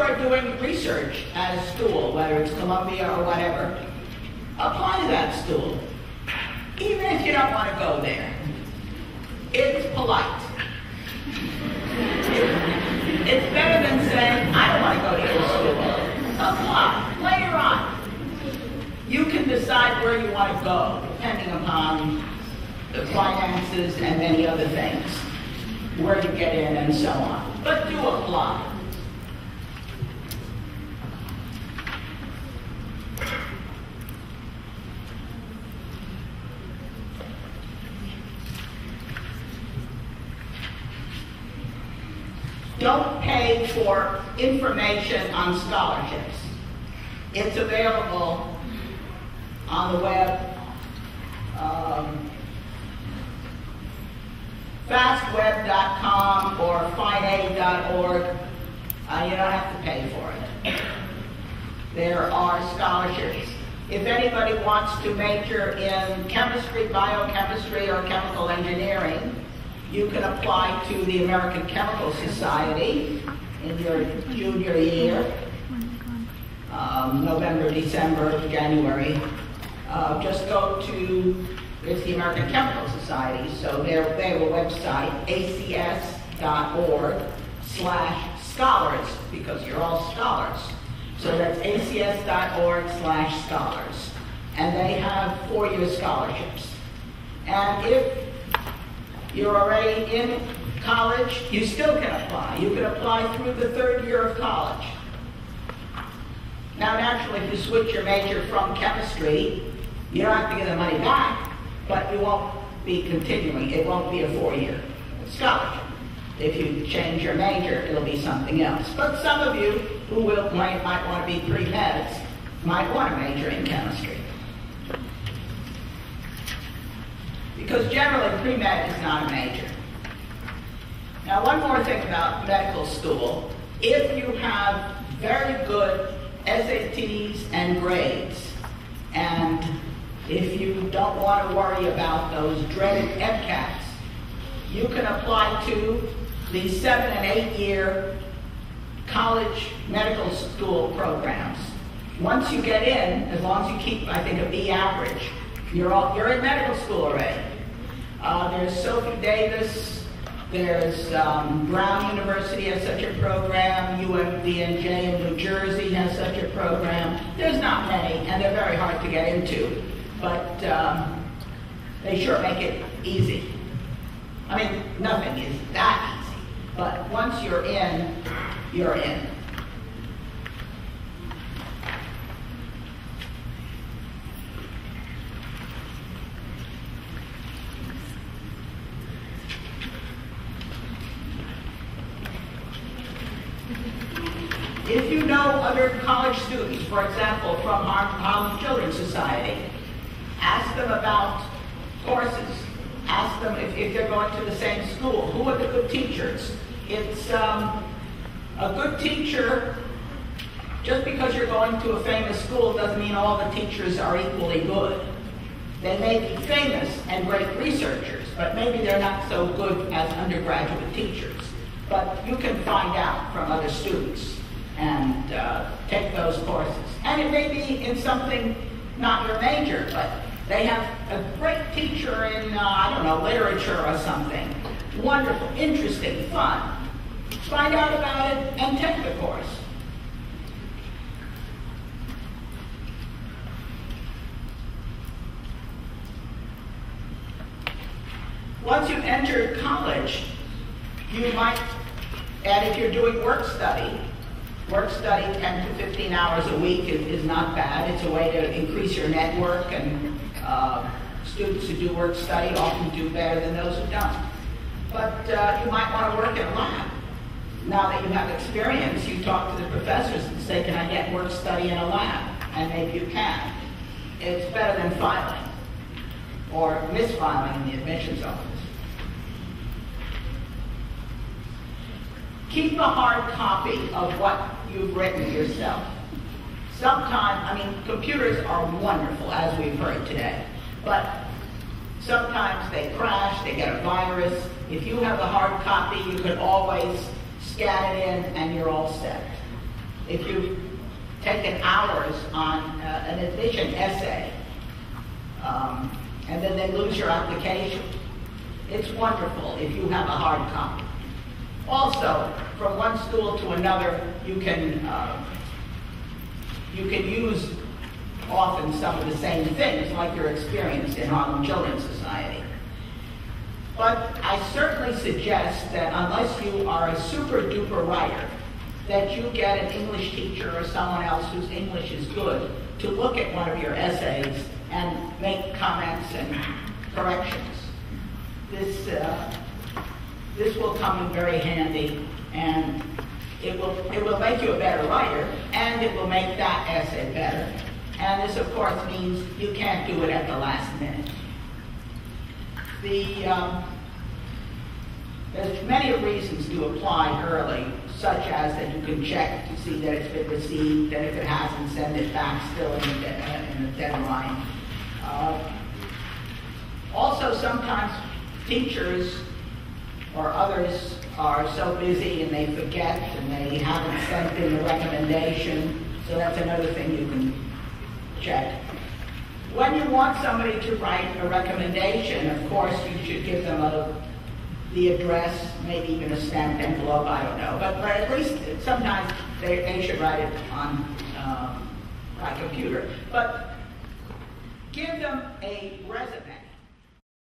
are doing research at a school, whether it's Columbia or whatever, apply to that school. Even if you don't want to go there. It's polite. It's better than saying, I don't want to go to your school. Apply. Later on, you can decide where you want to go, depending upon the finances and many other things, where you get in and so on. But do apply. Don't pay for information on scholarships. It's available on the web, fastweb.com or finaid.org. You don't have to pay for it. There are scholarships. If anybody wants to major in chemistry, biochemistry, or chemical engineering, you can apply to the American Chemical Society in your junior year, November, December, January. Just go to, it's the American Chemical Society, so they have a website, acs.org/scholars, because you're all scholars. So that's acs.org/scholars. And they have 4-year scholarships. And if you're already in college, you still can apply. You can apply through the 3rd year of college. Now, naturally, if you switch your major from chemistry, you don't have to get the money back, but you won't be continuing. It won't be a 4-year scholarship. If you change your major, it'll be something else. But some of you who might want to be pre-meds might want to major in chemistry. Because generally, pre-med is not a major. Now, one more thing about medical school. If you have very good SATs and grades, and if you don't want to worry about those dreaded MCATs, you can apply to the 7- and 8-year college medical school programs. Once you get in, as long as you keep, I think, a B average, you're in medical school already. There's Sophie Davis, there's Brown University has such a program, UMDNJ in New Jersey has such a program. There's not many, and they're very hard to get into, but they sure make it easy. I mean, nothing is that easy, but once you're in, you're in. If you know other college students, for example, from Harlem Children Society, ask them about courses. Ask them if they're going to the same school. Who are the good teachers? It's a good teacher, just because you're going to a famous school doesn't mean all the teachers are equally good. They may be famous and great researchers, but maybe they're not so good as undergraduate teachers. But you can find out from other students and take those courses. And it may be in something not your major, but they have a great teacher in, I don't know, literature or something. Wonderful, interesting, fun. Find out about it and take the course. Once you've entered college, you might, and if you're doing work study 10 to 15 hours a week is not bad. It's a way to increase your network, and students who do work study often do better than those who don't. But you might want to work in a lab. Now that you have experience, you talk to the professors and say, can I get work study in a lab? And maybe you can. It's better than filing or misfiling in the admissions office. Keep a hard copy of what you've written yourself. Sometimes, I mean, computers are wonderful, as we've heard today, but sometimes they crash, they get a virus. If you have a hard copy, you can always scan it in and you're all set. if you've taken hours on an admission essay, and then they lose your application. It's wonderful if you have a hard copy. Also, from one school to another, you can use often some of the same things, like your experience in Harlem Children Society. But I certainly suggest that unless you are a super duper writer, that you get an English teacher or someone else whose English is good to look at one of your essays and make comments and corrections. This will come in very handy, and it will make you a better writer, and it will make that essay better. And this, of course, means you can't do it at the last minute. There's many reasons to apply early, such as that you can check to see that it's been received, and if it hasn't, send it back still in the deadline. Also, sometimes teachers or others are so busy and they forget and they haven't sent in the recommendation, so that's another thing you can check. When you want somebody to write a recommendation, of course, you should give them the address, maybe even a stamped envelope, I don't know. But at least sometimes they should write it on by computer. But give them a resume